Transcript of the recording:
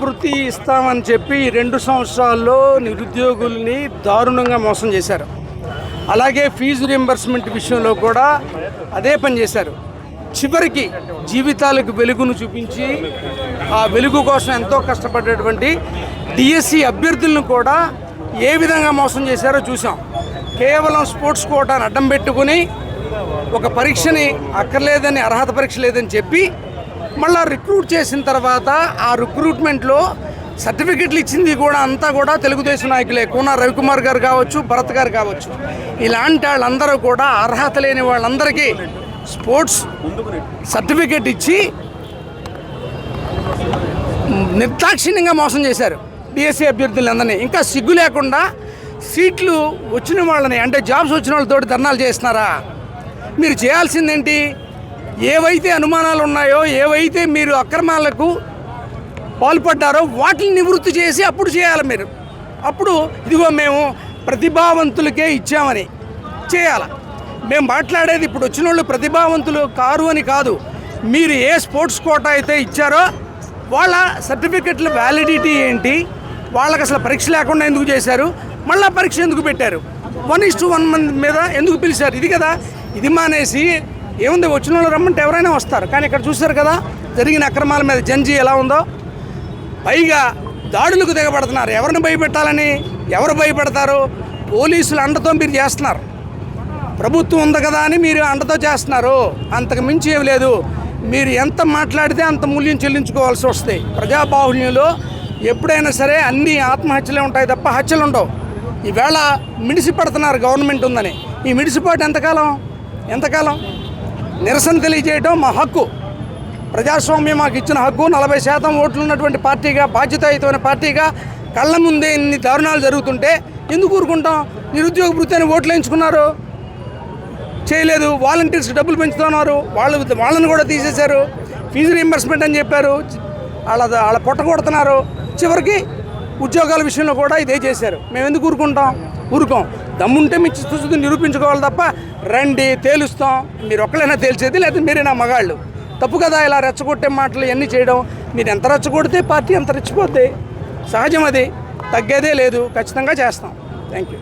వృత్తి ఇస్తామని చెప్పి 2 సంవత్సరాల్లో నిరుద్యోగుల్ని దారుణంగా మోసం చేశారు. అలాగే ఫీజు రీయింబర్స్మెంట్ విషయంలో కూడా అదే పని చేశారు. చివరికి జీవితాలకు వెలుగును చూపించి ఆ వెలుగు కోసం ఎంతో కష్టపడేటువంటి డిఎస్సి అభ్యర్థులను కూడా ఏ విధంగా మోసం చేశారో చూసాం. కేవలం స్పోర్ట్స్ కోటాను అడ్డం పెట్టుకుని ఒక పరీక్షని అక్కర్లేదని, అర్హత పరీక్ష లేదని చెప్పి మళ్ళీ రిక్రూట్ చేసిన తర్వాత ఆ రిక్రూట్మెంట్లో సర్టిఫికెట్లు ఇచ్చింది కూడా అంతా కూడా తెలుగుదేశం నాయకులే. కూన రవికుమార్ గారు కావచ్చు, భరత్ గారు కావచ్చు. ఇలాంటి వాళ్ళందరూ కూడా అర్హత లేని వాళ్ళందరికీ స్పోర్ట్స్ సర్టిఫికెట్ ఇచ్చి నిర్దాక్షిణ్యంగా మోసం చేశారు డిఎస్సి అభ్యర్థులందరినీ. ఇంకా సిగ్గు లేకుండా సీట్లు వచ్చిన వాళ్ళని, అంటే జాబ్స్ వచ్చిన వాళ్ళతో ధర్నాలు చేస్తున్నారా? మీరు చేయాల్సిందేంటి? ఏవైతే అనుమానాలు ఉన్నాయో, ఏవైతే మీరు అక్రమాలకు పాల్పడ్డారో వాటిని నివృత్తి చేసి అప్పుడు చేయాలి మీరు. అప్పుడు ఇదిగో మేము ప్రతిభావంతులకే ఇచ్చామని చేయాలి. మేము మాట్లాడేది ఇప్పుడు వచ్చిన వాళ్ళు ప్రతిభావంతులు కారు అని కాదు. మీరు ఏ స్పోర్ట్స్ కోటా అయితే ఇచ్చారో వాళ్ళ సర్టిఫికెట్ల వ్యాలిడిటీ ఏంటి, వాళ్ళకి అసలు పరీక్ష లేకుండా ఎందుకు చేశారు, మళ్ళీ పరీక్ష ఎందుకు పెట్టారు, 1:1 మంది మీద ఎందుకు పిలిచారు? ఇది కదా. ఇది మానేసి ఏముంది, వచ్చిన వాళ్ళు రమ్మంటే ఎవరైనా వస్తారు. కానీ ఇక్కడ చూశారు కదా జరిగిన అక్రమాల మీద జంజీ ఎలా ఉందో. పైగా దాడులకు దిగబడుతున్నారు. ఎవరిని భయపెట్టాలని? ఎవరు భయపెడతారు? పోలీసులు అండతో మీరు చేస్తున్నారు. ప్రభుత్వం ఉంది కదా అని మీరు అండతో చేస్తున్నారు. అంతకు మించి ఏమి లేదు. మీరు ఎంత మాట్లాడితే అంత మూల్యం చెల్లించుకోవాల్సి వస్తాయి. ప్రజాబాహుళ్యంలో ఎప్పుడైనా సరే అన్ని ఆత్మహత్యలే ఉంటాయి తప్ప హత్యలు ఉండవు. ఈవేళ మిడిసిపడుతున్నారు గవర్నమెంట్ ఉందని. ఈ మిడిసిపాటు ఎంతకాలం? నిరసన తెలియజేయడం మా హక్కు. ప్రజాస్వామ్యం మాకు ఇచ్చిన హక్కు. 40% ఓట్లు ఉన్నటువంటి పార్టీగా, బాధ్యతాయుతమైన పార్టీగా కళ్ళ ముందే ఇన్ని దారుణాలు జరుగుతుంటే ఎందుకు ఊరుకుంటాం? నిరుద్యోగ వృత్తి అని ఓట్లు వేయించుకున్నారు, చేయలేదు. వాలంటీర్స్ డబ్బులు పెంచుతున్నారు, వాళ్ళని కూడా తీసేశారు. ఫీజు రీయింబర్స్మెంట్ అని చెప్పారు, వాళ్ళ పొట్ట కొడుతున్నారు. చివరికి ఉద్యోగాల విషయంలో కూడా ఇదే చేశారు. మేము ఎందుకు ఊరుకోం. దమ్ముంటే మీ చిత్తశుద్ధి నిరూపించుకోవాలి తప్ప రండి తేలుస్తాం. మీరు ఒక్కళ్ళైనా తేల్చేది, లేదా మీరేనా మగాళ్ళు? తప్పు కదా ఇలా రెచ్చగొట్టే మాటలు ఇవన్నీ చేయడం. మీరు ఎంత రెచ్చగొడితే పార్టీ అంత రెచ్చిపోద్ది. సహజం అది, తగ్గేదే లేదు. ఖచ్చితంగా చేస్తాం. Thank you.